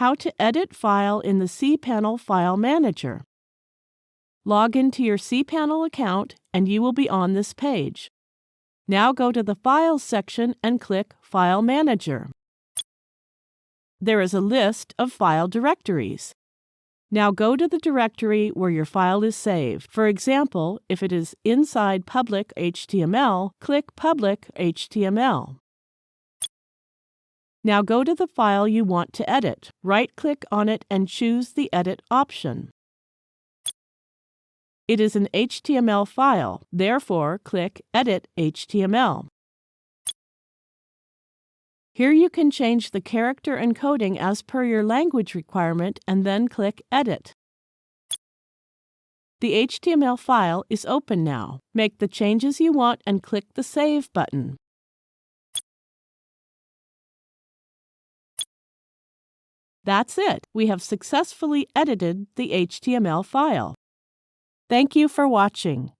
How to edit file in the cPanel File Manager. Log into your cPanel account and you will be on this page. Now go to the Files section and click File Manager. There is a list of file directories. Now go to the directory where your file is saved. For example, if it is inside public HTML, click Public HTML. Now go to the file you want to edit. Right-click on it and choose the Edit option. It is an HTML file, therefore click Edit HTML. Here you can change the character encoding as per your language requirement and then click Edit. The HTML file is open now. Make the changes you want and click the Save button. That's it. We have successfully edited the HTML file. Thank you for watching.